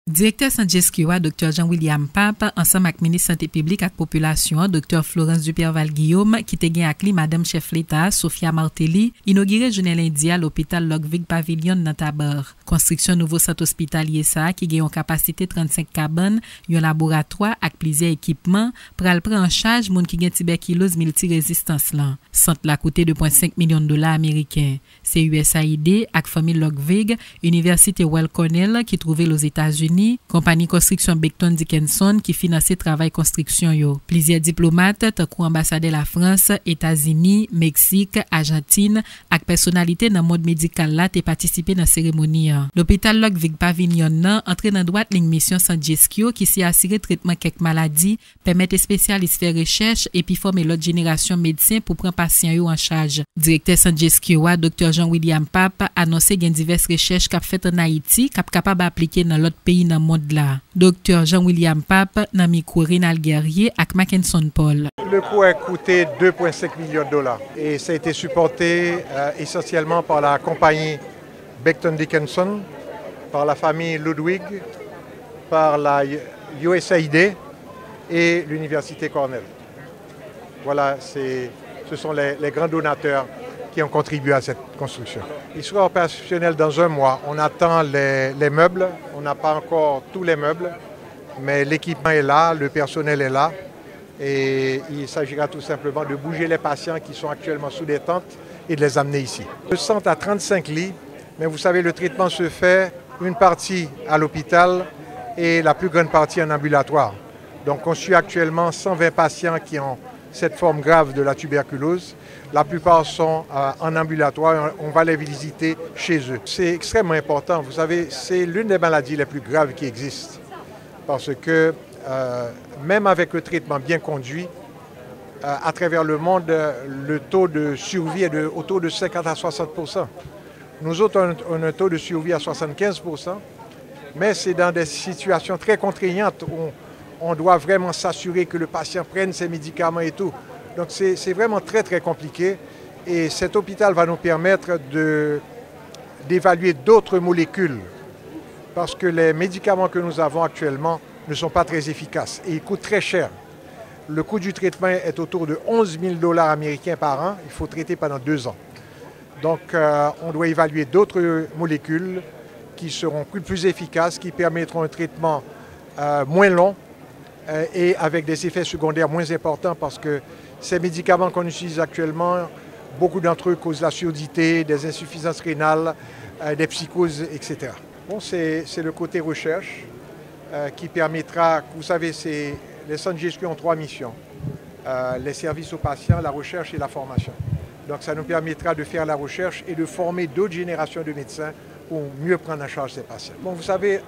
Directeur Sanjeskiwa, Dr. Jean-William Pape, ensemble avec ministre Santé publique et Population, Dr. Florence Duperval-Guillaume, qui te gen ak li Madame Chef l'État, Sophia Martelly, inauguré journée lundi à l'hôpital Locvig Pavilion dans Tabar. Construction nouveau centre hospitalier ça, qui gen une capacité 35 cabanes, un laboratoire avec plusieurs équipements, pral prendre en charge moun qui gen tuberculose multirésistance là. Centre la coûté 2,5 millions de dollars américains. C'est USAID avec famille Locvig, Université Weill Cornell qui trouvait aux États-Unis, compagnie construction Becton Dickinson qui finançait travail construction yo. Plusieurs diplomates, tant ambassadeur la France, États-Unis, Mexique, Argentine, ak personnalité dans mode médical là te participer dans cérémonie. L'hôpital Locvig Pavilion nan entré dans droite ligne mission Sanjeskio qui s'y assurer traitement quelques maladies, permettre spécialistes faire recherche et puis former l'autre génération médecins pour prendre patients yo en charge. Directeur Sanjeskio, Dr. Jean-William Pape annoncé gen diverses recherches qu'a fait en Haïti cap capable appliquer dans l'autre pays dans monde là. Dr. Jean-William Pape dans micro Rénal Guerrier ak Mackinson Paul. Le coût a coûté 2,5 millions de dollars et ça a été supporté essentiellement par la compagnie Becton Dickinson, par la famille Ludwig, par la USAID et l'Université Cornell. Voilà, ce sont les grands donateurs qui ont contribué à cette construction. Il sera opérationnel dans un mois. On attend les meubles. On n'a pas encore tous les meubles, mais l'équipement est là, le personnel est là. Et il s'agira tout simplement de bouger les patients qui sont actuellement sous des tentes et de les amener ici. Le centre a 35 lits, mais vous savez, le traitement se fait une partie à l'hôpital et la plus grande partie en ambulatoire. Donc on suit actuellement 120 patients qui ont cette forme grave de la tuberculose. La plupart sont en ambulatoire, on va les visiter chez eux. C'est extrêmement important, vous savez, c'est l'une des maladies les plus graves qui existent. Parce que même avec le traitement bien conduit, à travers le monde, le taux de survie est autour de 50 à 60%. Nous autres, on a un taux de survie à 75%, mais c'est dans des situations très contraignantes où on doit vraiment s'assurer que le patient prenne ses médicaments et tout. Donc c'est vraiment très très compliqué et cet hôpital va nous permettre d'évaluer d'autres molécules parce que les médicaments que nous avons actuellement ne sont pas très efficaces et ils coûtent très cher. Le coût du traitement est autour de 11 000 dollars américains par an. Il faut traiter pendant 2 ans. Donc on doit évaluer d'autres molécules qui seront plus efficaces, qui permettront un traitement moins long et avec des effets secondaires moins importants parce que ces médicaments qu'on utilise actuellement, beaucoup d'entre eux causent la surdité, des insuffisances rénales, des psychoses, etc. Bon, c'est le côté recherche qui permettra, vous savez, les Sanjeskio ont 3 missions, les services aux patients, la recherche et la formation. Donc ça nous permettra de faire la recherche et de former d'autres générations de médecins pour mieux prendre en charge ces patients. Bon, vous savez,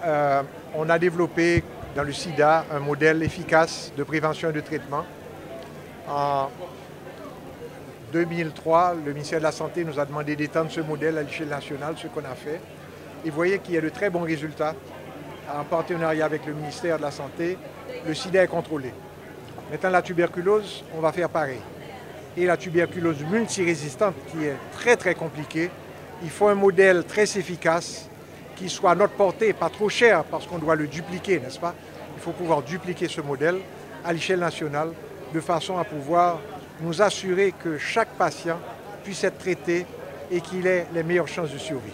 on a développé dans le sida un modèle efficace de prévention et de traitement. En 2003, le ministère de la Santé nous a demandé d'étendre ce modèle à l'échelle nationale, ce qu'on a fait. Et vous voyez qu'il y a de très bons résultats. En partenariat avec le ministère de la Santé, le sida est contrôlé. Maintenant, la tuberculose, on va faire pareil. Et la tuberculose multirésistante, qui est très très compliquée, il faut un modèle très efficace qui soit à notre portée, pas trop cher, parce qu'on doit le dupliquer, n'est-ce pas? Il faut pouvoir dupliquer ce modèle à l'échelle nationale, de façon à pouvoir nous assurer que chaque patient puisse être traité et qu'il ait les meilleures chances de survie.